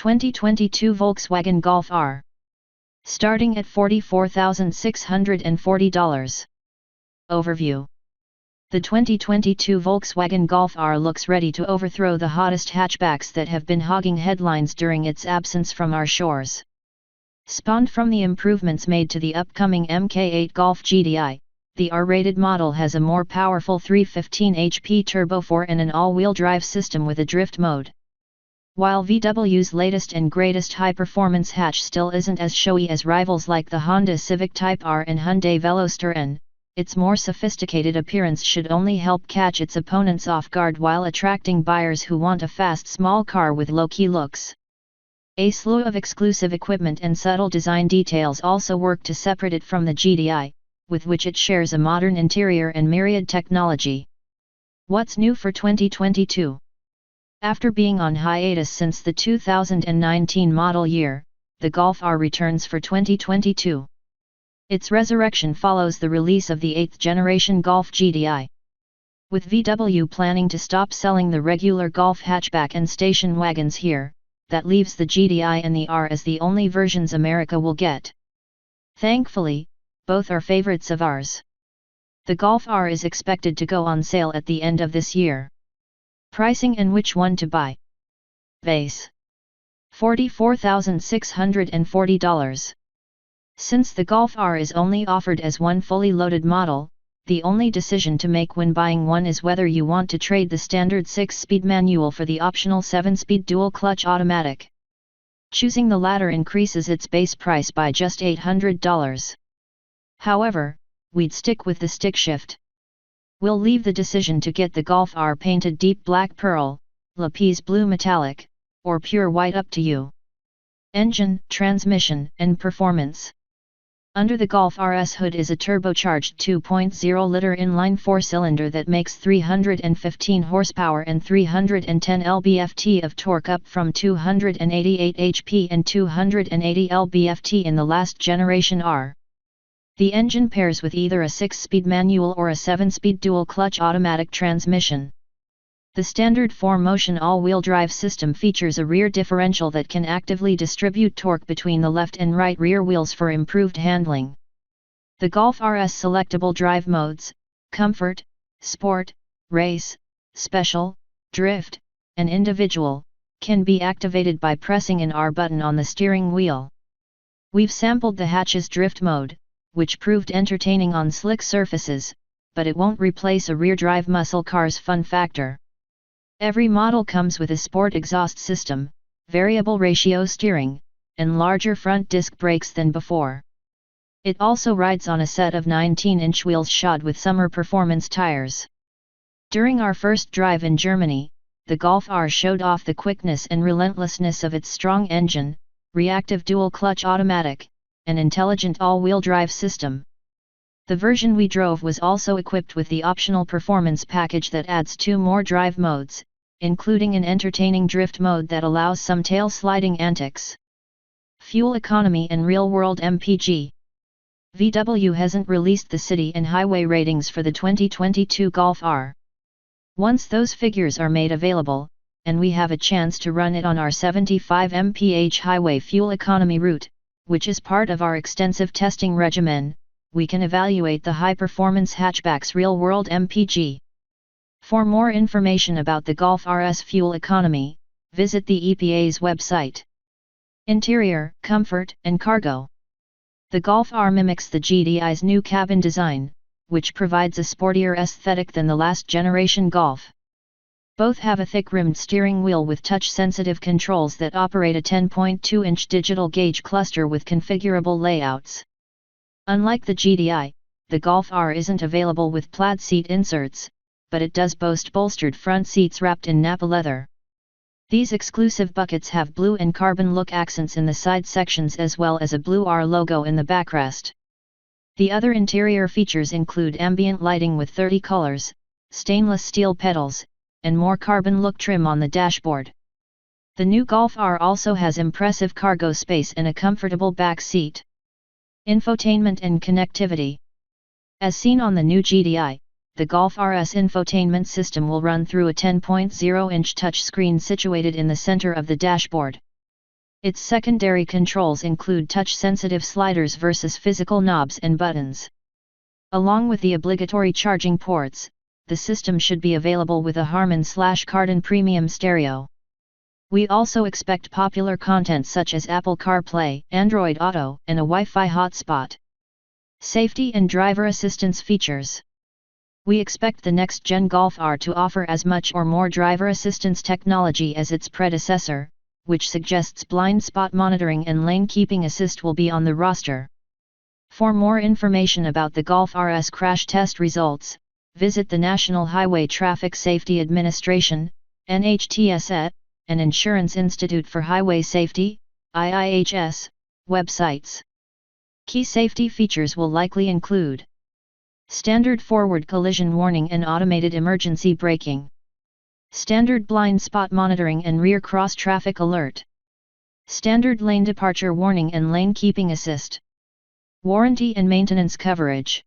2022 Volkswagen Golf R. Starting at $44,640. Overview. The 2022 Volkswagen Golf R looks ready to overthrow the hottest hatchbacks that have been hogging headlines during its absence from our shores. Spawned from the improvements made to the upcoming mk8 Golf GDI, the R-rated model has a more powerful 315 HP Turbo 4 and an all-wheel drive system with a drift mode. While VW's latest and greatest high-performance hatch still isn't as showy as rivals like the Honda Civic Type R and Hyundai Veloster N, its more sophisticated appearance should only help catch its opponents off guard while attracting buyers who want a fast small car with low-key looks. A slew of exclusive equipment and subtle design details also work to separate it from the GDI, with which it shares a modern interior and myriad technology. What's new for 2022? After being on hiatus since the 2019 model year, the Golf R returns for 2022. Its resurrection follows the release of the 8th generation Golf GDI. With VW planning to stop selling the regular Golf hatchback and station wagons here, that leaves the GDI and the R as the only versions America will get. Thankfully, both are favorites of ours. The Golf R is expected to go on sale at the end of this year. Pricing and which one to buy. Base $44,640. Since the Golf R is only offered as one fully loaded model, the only decision to make when buying one is whether you want to trade the standard 6-speed manual for the optional 7-speed dual-clutch automatic. Choosing the latter increases its base price by just $800. However, we'd stick with the stick shift. We'll leave the decision to get the Golf R painted deep black pearl, lapis blue metallic, or pure white up to you. Engine, transmission, and performance. Under the Golf RS hood is a turbocharged 2.0-liter inline 4-cylinder that makes 315 horsepower and 310 lb-ft of torque, up from 288 HP and 280 lb-ft in the last generation R. The engine pairs with either a 6-speed manual or a 7-speed dual-clutch automatic transmission. The standard 4-motion all-wheel drive system features a rear differential that can actively distribute torque between the left and right rear wheels for improved handling. The Golf RS selectable drive modes, Comfort, Sport, Race, Special, Drift, and Individual, can be activated by pressing an R button on the steering wheel. We've sampled the hatch's drift mode, which proved entertaining on slick surfaces, but it won't replace a rear-drive muscle car's fun factor. Every model comes with a sport exhaust system, variable ratio steering, and larger front disc brakes than before. It also rides on a set of 19-inch wheels shod with summer performance tires. During our first drive in Germany, the Golf R showed off the quickness and relentlessness of its strong engine, reactive dual-clutch automatic, and intelligent all-wheel drive system. The version we drove was also equipped with the optional performance package that adds 2 more drive modes, including an entertaining drift mode that allows some tail-sliding antics. Fuel economy and real-world MPG. VW hasn't released the city and highway ratings for the 2022 Golf R. Once those figures are made available, and we have a chance to run it on our 75 mph highway fuel economy route, which is part of our extensive testing regimen, we can evaluate the high-performance hatchback's real-world MPG. For more information about the Golf RS fuel economy, visit the EPA's website. Interior, comfort, and cargo. The Golf R mimics the GDI's new cabin design, which provides a sportier aesthetic than the last generation Golf. Both have a thick-rimmed steering wheel with touch-sensitive controls that operate a 10.2-inch digital gauge cluster with configurable layouts. Unlike the GDI, the Golf R isn't available with plaid seat inserts, but it does boast bolstered front seats wrapped in Nappa leather. These exclusive buckets have blue and carbon look accents in the side sections as well as a blue R logo in the backrest. The other interior features include ambient lighting with 30 colors, stainless steel pedals, and more carbon look trim on the dashboard. The new Golf R also has impressive cargo space and a comfortable back seat. Infotainment and connectivity. As seen on the new GDI, the Golf RS infotainment system will run through a 10.0-inch touchscreen situated in the center of the dashboard. Its secondary controls include touch-sensitive sliders versus physical knobs and buttons. Along with the obligatory charging ports, the system should be available with a Harman/Kardon premium stereo. We also expect popular content such as Apple CarPlay, Android Auto, and a Wi-Fi hotspot. Safety and driver assistance features. We expect the next-gen Golf R to offer as much or more driver assistance technology as its predecessor, which suggests blind spot monitoring and lane keeping assist will be on the roster. For more information about the Golf RS crash test results, visit the National Highway Traffic Safety Administration, NHTSA, and Insurance Institute for Highway Safety, IIHS, websites. Key safety features will likely include standard forward collision warning and automated emergency braking, standard blind spot monitoring and rear cross traffic alert, standard lane departure warning and lane keeping assist, warranty and maintenance coverage.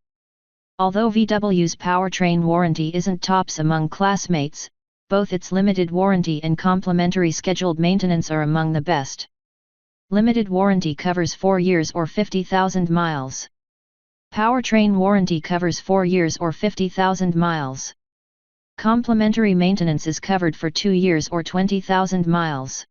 Although VW's powertrain warranty isn't tops among classmates, both its limited warranty and complimentary scheduled maintenance are among the best. Limited warranty covers 4 years or 50,000 miles. Powertrain warranty covers 4 years or 50,000 miles. Complimentary maintenance is covered for 2 years or 20,000 miles.